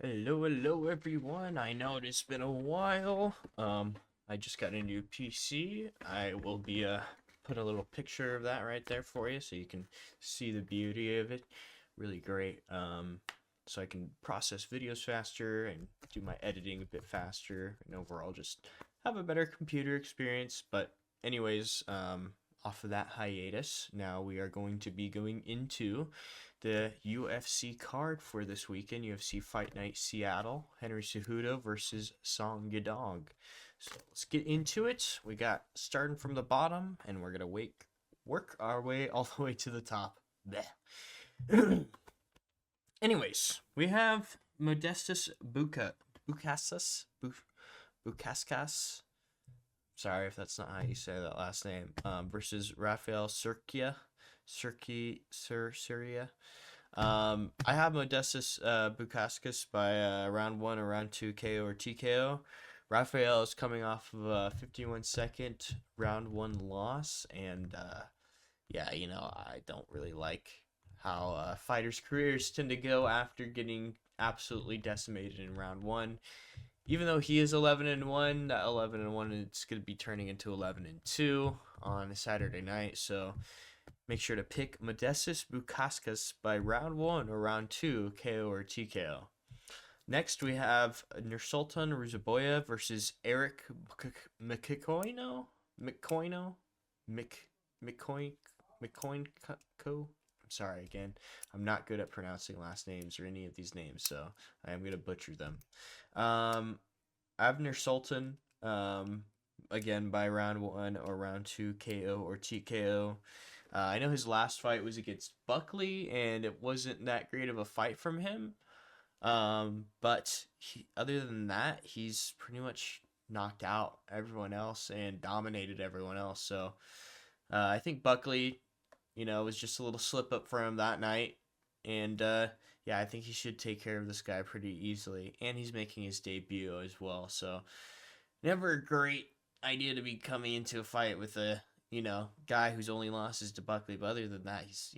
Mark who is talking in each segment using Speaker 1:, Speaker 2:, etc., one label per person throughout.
Speaker 1: Hello everyone. I know it's been a while. I just got a new PC. I will be put a little picture of that right there for you so you can see the beauty of it. Really great. So I can process videos faster and do my editing a bit faster and overall just have a better computer experience. But anyways, off of that hiatus, now we are going to be going into the UFC card for this weekend. UFC Fight Night Seattle. Henry Cejudo versus Song Yadong. So let's get into it. We got starting from the bottom, and we're gonna work our way all the way to the top. Anyways, we have Modestus Bukaskas. Sorry if that's not how you say that last name. Versus Rafael Surya. I have Modestus Bukaskas by round 1 or round 2 KO or TKO. Rafael is coming off of a 51-second round 1 loss, and yeah, I don't really like how fighters' careers tend to go after getting absolutely decimated in round 1. Even though he is 11-1, that 11-1 it's going to be turning into 11-2 on a Saturday night. So make sure to pick Modestus Bukaskas by round 1 or round 2 KO or TKO. Next we have Nursultan Ruzaboya versus Eric McCoyno. I'm sorry again. I'm not good at pronouncing last names or any of these names, so I am going to butcher them. Abner Sultan, again by round 1 or round 2 KO or TKO. I know his last fight was against Buckley, and it wasn't that great of a fight from him. But other than that, he's pretty much knocked out everyone else and dominated everyone else. So I think Buckley, was just a little slip up for him that night. And yeah, I think he should take care of this guy pretty easily. And he's making his debut as well. So never a great idea to be coming into a fight with a, guy whose only losses to Buckley. But other than that, he's,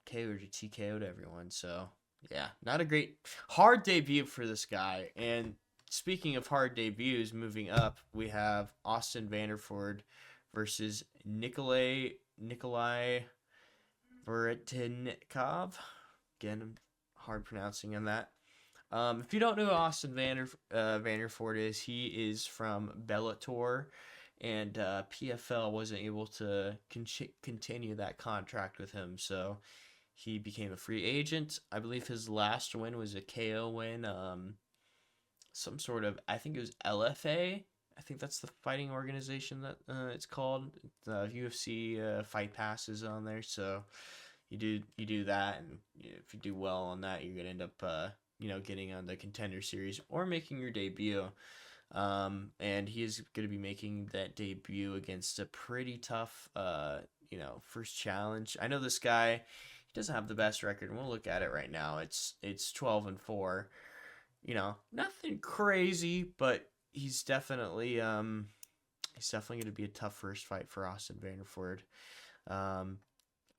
Speaker 1: KO'd or TKO'd everyone. So yeah, not a great, hard debut for this guy. And speaking of hard debuts, moving up, we have Austin Vanderford versus Nikolai Veretinnikov. Again, hard pronouncing on that. If you don't know who Austin Vanderford is, he is from Bellator, and PFL wasn't able to continue that contract with him, so he became a free agent. I believe his last win was a KO win. Some sort of, I think it was LFA. I think that's the fighting organization that it's called. The UFC Fight Pass is on there, so you do that, and if you do well on that, you're gonna end up getting on the Contender Series or making your debut. And he is going to be making that debut against a pretty tough first challenge. I know this guy, he doesn't have the best record, and we'll look at it right now. It's 12-4. Nothing crazy, but he's definitely going to be a tough first fight for Austin Vanderford.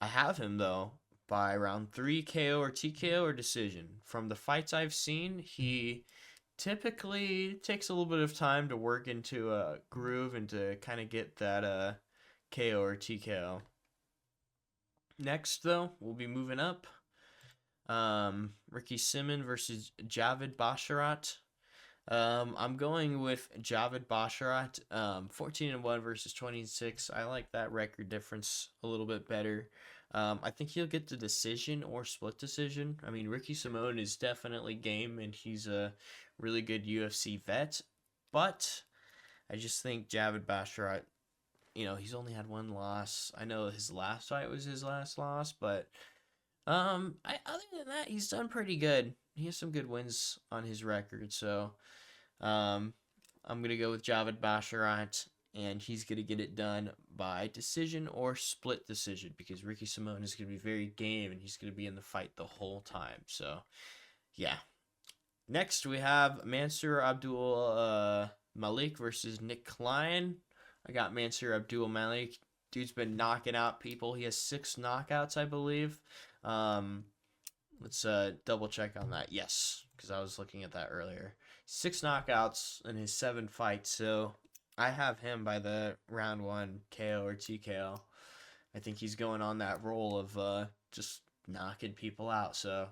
Speaker 1: I have him though by round 3 KO or TKO or decision. From the fights I've seen, he typically takes a little bit of time to work into a groove and to kind of get that KO or TKO. Next, though, we'll be moving up. Ricky Simon versus Javid Basharat. I'm going with Javid Basharat. 14-1 versus 26. I like that record difference a little bit better. I think he'll get the decision or split decision. I mean, Ricky Simone is definitely game, and he's a really good UFC vet. But I just think Javid Basharat, he's only had one loss. I know his last fight was his last loss, but other than that, he's done pretty good. He has some good wins on his record, so I'm gonna go with Javid Basharat, and he's gonna get it done by decision or split decision because Ricky Simone is gonna be very game, and he's gonna be in the fight the whole time. So, yeah. Next, we have Mansour Abdul Malik versus Nick Klein. I got Mansour Abdul Malik. Dude's been knocking out people. He has 6 knockouts, I believe. Let's double check on that. Yes, because I was looking at that earlier. 6 knockouts in his 7 fights, so I have him by the round 1 KO or TKO. I think he's going on that role of just knocking people out, so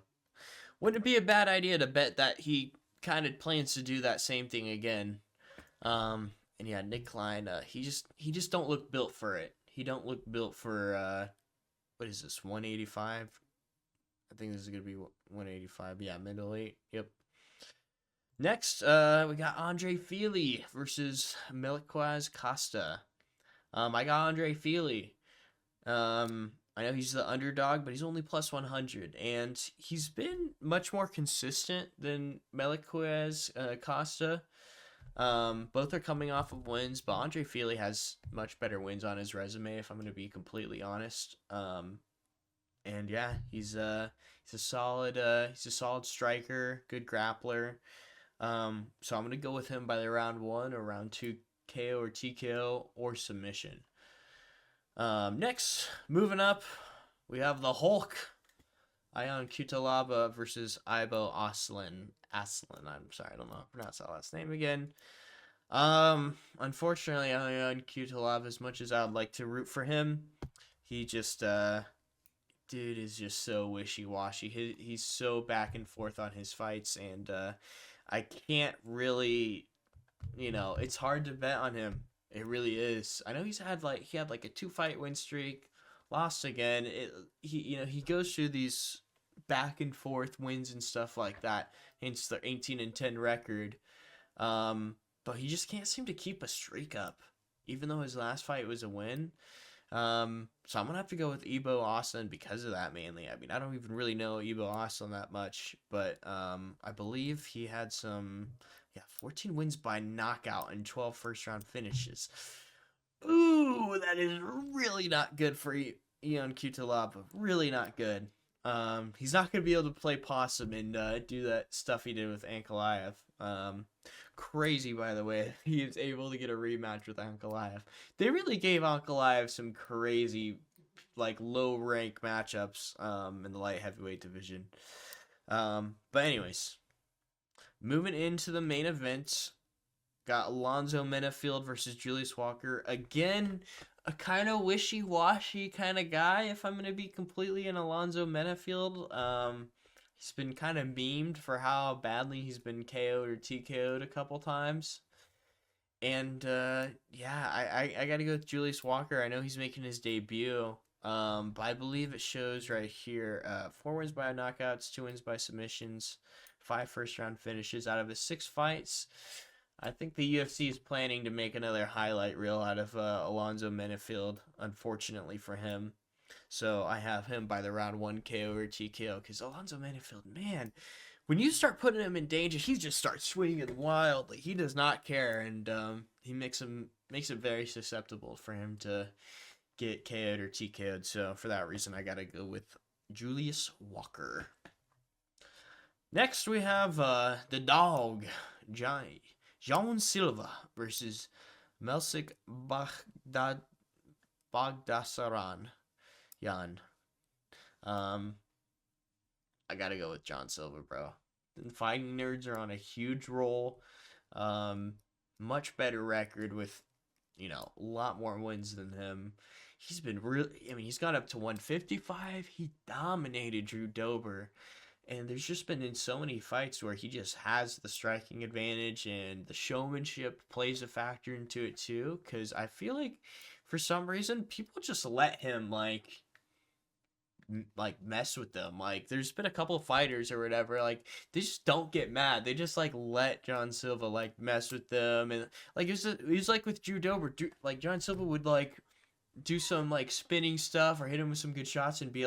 Speaker 1: wouldn't it be a bad idea to bet that he kind of plans to do that same thing again? And yeah, Nick Klein, he just don't look built for it. He don't look built for what is this, 185? I think this is gonna be 185. Yeah, middleweight. Yep. Next, we got Andre Fili versus Melquias Costa. I got Andre Fili. I know he's the underdog, but he's only plus 100, and he's been much more consistent than Melquias Costa. Both are coming off of wins, but Andre Fili has much better wins on his resume, if I'm going to be completely honest. And yeah, he's a solid striker, good grappler. So I'm going to go with him by the round 1 or round 2 KO or TKO or submission. Next, moving up, we have the Hulk, Ion Cutelaba versus Ibo Aslan. I'm sorry, I don't know how to pronounce that last name again. Unfortunately, Ion Cutelaba, as much as I would like to root for him, he just, dude is just so wishy-washy. He's so back and forth on his fights, and I can't really, it's hard to bet on him. It really is. I know he had like a 2-fight win streak, lost again. He goes through these back and forth wins and stuff like that. Hence the 18-10 record. But he just can't seem to keep a streak up, even though his last fight was a win. So I'm gonna have to go with Ibo Aslan because of that mainly. I mean, I don't even really know Ibo Aslan that much, but I believe he had 14 wins by knockout and 12 first-round finishes. Ooh, that is really not good for Ion Cutelaba. Really not good. He's not going to be able to play possum and do that stuff he did with Ankalaev. Crazy, by the way, he is able to get a rematch with Ankalaev. They really gave Ankalaev some crazy, low-rank matchups in the light heavyweight division. But anyways, moving into the main event, got Alonzo Menafield versus Julius Walker. Again, a kind of wishy-washy kind of guy, if I'm going to be completely in Alonzo Menafield. He's been kind of memed for how badly he's been KO'd or TKO'd a couple times. And, I got to go with Julius Walker. I know he's making his debut. But I believe it shows right here, 4 wins by knockouts, 2 wins by submissions, 5 first-round finishes out of his 6 fights. I think the UFC is planning to make another highlight reel out of Alonzo Menafield, unfortunately for him. So I have him by the round 1 KO or TKO, because Alonzo Menafield, man, when you start putting him in danger, he just starts swinging wildly. He does not care, and he makes it very susceptible for him to get KO'd or TKO'd. So for that reason, I got to go with Julius Walker. Next, we have the dog, João Silva versus Melsik Bagdasaryan. I gotta go with John Silva, bro. The fighting nerds are on a huge roll. Much better record with, a lot more wins than him. He's been he's got up to 155. He dominated Drew Dober. And there's just been in so many fights where he just has the striking advantage, and the showmanship plays a factor into it too. Because I feel like for some reason people just let him mess with them. There's been a couple of fighters or whatever, they just don't get mad. They just let John Silva mess with them, and it was like with Drew Dober. John Silva would do some spinning stuff or hit him with some good shots and be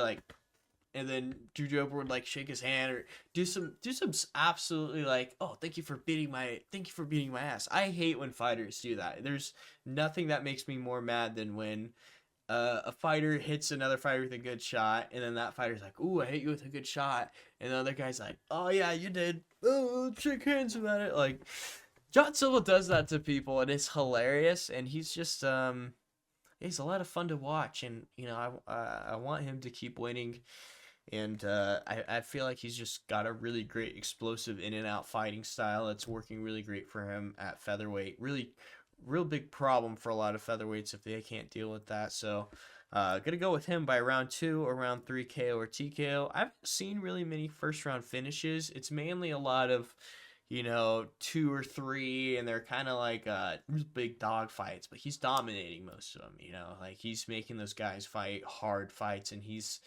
Speaker 1: and then Drew Dober would shake his hand or do some absolutely oh, thank you for beating my ass. I hate when fighters do that. There's nothing that makes me more mad than when a fighter hits another fighter with a good shot, and then that fighter's ooh, I hit you with a good shot, and the other guy's oh yeah, you did, oh, shake hands about it. John Silva does that to people, and it's hilarious, and he's just he's a lot of fun to watch, and I want him to keep winning. And I feel like he's just got a really great explosive in and out fighting style that's working really great for him at featherweight. Really, real big problem for a lot of featherweights if they can't deal with that. So, gonna go with him by round 2 or round 3 KO or TKO. I haven't seen really many first round finishes. It's mainly a lot of, 2 or 3, and they're kind of like big dog fights. But he's dominating most of them. Like he's making those guys fight hard fights, and he's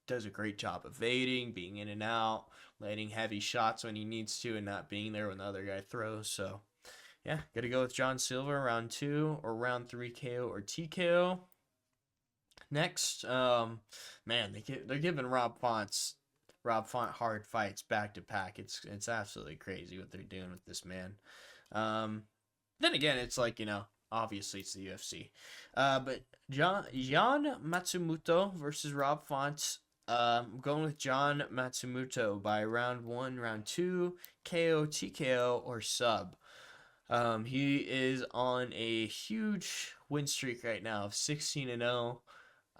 Speaker 1: does a great job evading, being in and out, letting heavy shots when he needs to, and not being there when the other guy throws. So, yeah, got to go with John Silva round 2 or round 3 KO or TKO. Next, man, they're giving Rob Font hard fights back to back. It's absolutely crazy what they're doing with this man. Then again, it's like obviously it's the UFC. But Jan Matsumoto versus Rob Font. I'm going with John Matsumoto by round 1, round 2, KO, TKO, or sub. He is on a huge win streak right now of 16-0.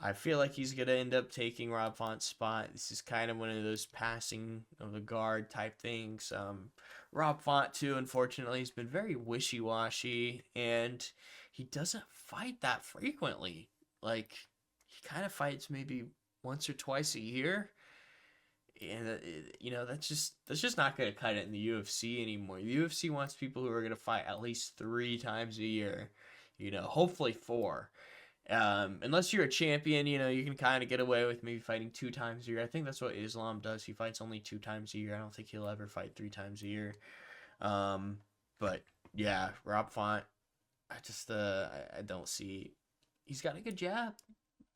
Speaker 1: I feel like he's going to end up taking Rob Font's spot. This is kind of one of those passing of the guard type things. Rob Font, too, unfortunately, has been very wishy-washy, and he doesn't fight that frequently. Like, he kind of fights maybe once or twice a year, and that's just not going to cut it in the UFC anymore. The UFC wants people who are going to fight at least 3 times a year, hopefully 4. Unless you're a champion, you can kind of get away with maybe fighting 2 times a year. I think that's what Islam does. He fights only 2 times a year. I don't think he'll ever fight 3 times a year. But yeah, Rob Font, I just I don't see. He's got a good jab,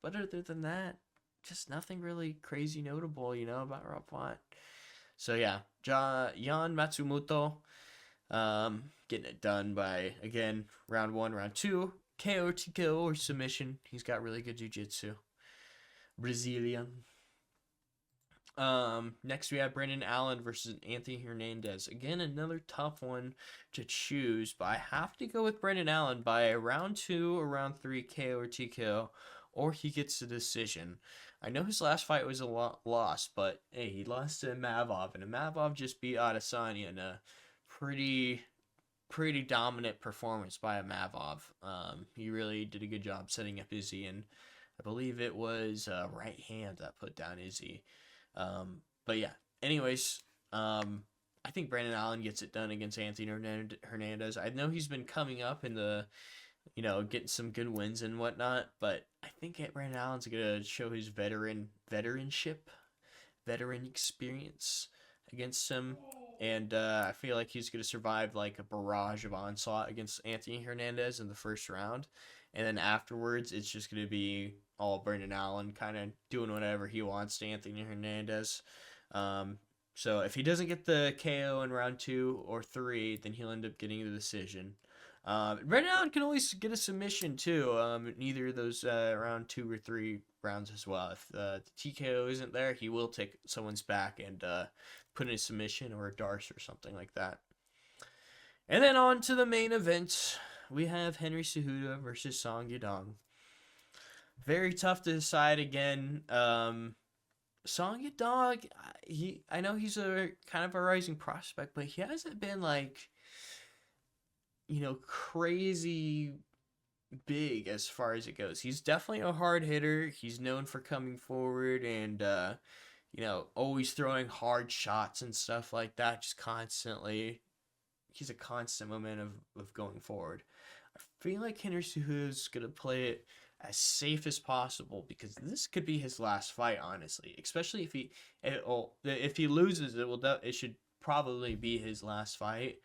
Speaker 1: but other than that, just nothing really crazy notable, about Rob Font. So yeah, Jan Matsumoto, getting it done by, again, round 1, round 2, KO, TKO, or submission. He's got really good jiu-jitsu. Brazilian. Next we have Brendan Allen versus Anthony Hernandez. Again, another tough one to choose, but I have to go with Brendan Allen by round 2 or round 3 KO or TKO, or he gets the decision. I know his last fight was a loss, but hey, he lost to Mavov, and Mavov just beat Adesanya in a pretty dominant performance by a Mavov. He really did a good job setting up Izzy, and I believe it was right hand that put down Izzy. But yeah, anyways, I think Brandon Allen gets it done against Anthony Hernandez. I know he's been coming up in the, getting some good wins and whatnot, but I think Brandon Allen's gonna show his veteranship, veteran experience against him. And I feel like he's going to survive like a barrage of onslaught against Anthony Hernandez in the first round. And then afterwards, it's just going to be all Brendan Allen kind of doing whatever he wants to Anthony Hernandez. So if he doesn't get the KO in round 2 or 3, then he'll end up getting the decision. Brendan Allen can always get a submission too, in either of those round 2 or 3 rounds as well. If the TKO isn't there, he will take someone's back and put in a submission or a Darce or something like that. And then on to the main event. We have Henry Cejudo versus Song Yadong. Very tough to decide again. Song Yadong, I know he's a kind of a rising prospect, but he hasn't been like, crazy big as far as it goes. He's definitely a hard hitter. He's known for coming forward and always throwing hard shots and stuff like that, just constantly. He's a constant momentum of going forward. I feel like Henry Cejudo's going to play it as safe as possible because this could be his last fight, honestly. Especially if he loses, it should probably be his last fight.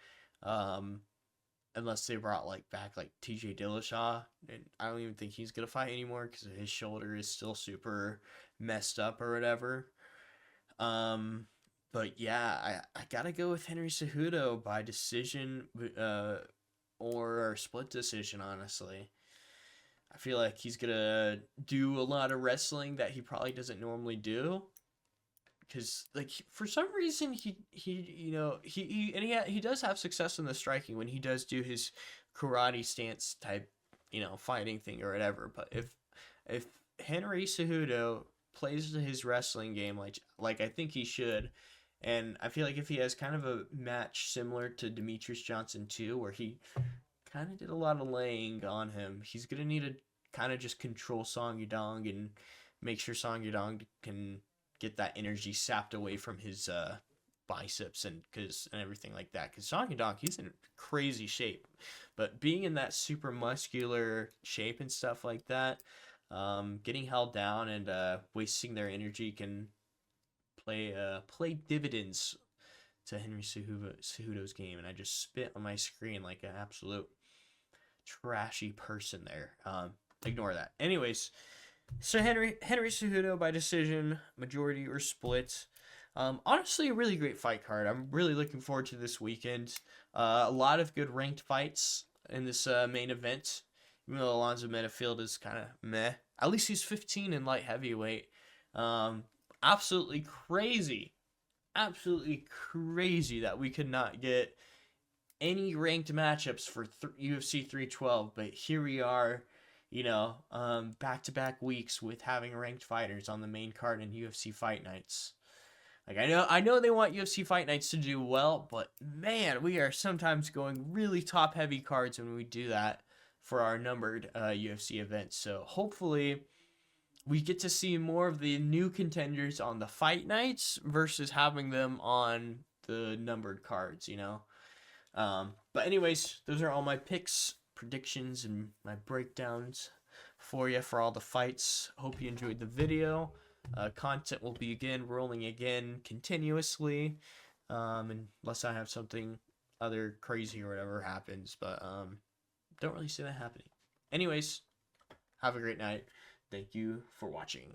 Speaker 1: Unless they brought back TJ Dillashaw, and I don't even think he's going to fight anymore because his shoulder is still super messed up or whatever. But yeah, I gotta go with Henry Cejudo by decision, or split decision, honestly. I feel like he's gonna do a lot of wrestling that he probably doesn't normally do. Because for some reason he does have success in the striking when he does do his karate stance type, fighting thing or whatever. But if Henry Cejudo plays his wrestling game like I think he should. And I feel like if he has kind of a match similar to Demetrius Johnson too, where he kind of did a lot of laying on him, he's gonna need to kind of just control Song Yudong and make sure Song Yudong can get that energy sapped away from his biceps and everything like that. Because Song Yudong, he's in crazy shape, but being in that super muscular shape and stuff like that, getting held down and wasting their energy can play dividends to Henry Cejudo's game. And I just spit on my screen like an absolute trashy person there. Ignore that. Anyways, so Henry Cejudo by decision, majority or split. Honestly, a really great fight card. I'm really looking forward to this weekend. A lot of good ranked fights in this main event. Even though Alonzo Metafield is kind of meh. At least he's 15 in light heavyweight. Absolutely crazy that we could not get any ranked matchups for UFC 312, but here we are, back-to-back weeks with having ranked fighters on the main card in UFC Fight Nights. Like, I know they want UFC Fight Nights to do well, but man, we are sometimes going really top-heavy cards when we do that for our numbered UFC events. So hopefully we get to see more of the new contenders on the fight nights versus having them on the numbered cards, But anyways, those are all my picks, predictions, and my breakdowns for you for all the fights. Hope you enjoyed the video. Content will be rolling again continuously, unless I have something other crazy or whatever happens, but don't really see that happening. Anyways, have a great night. Thank you for watching.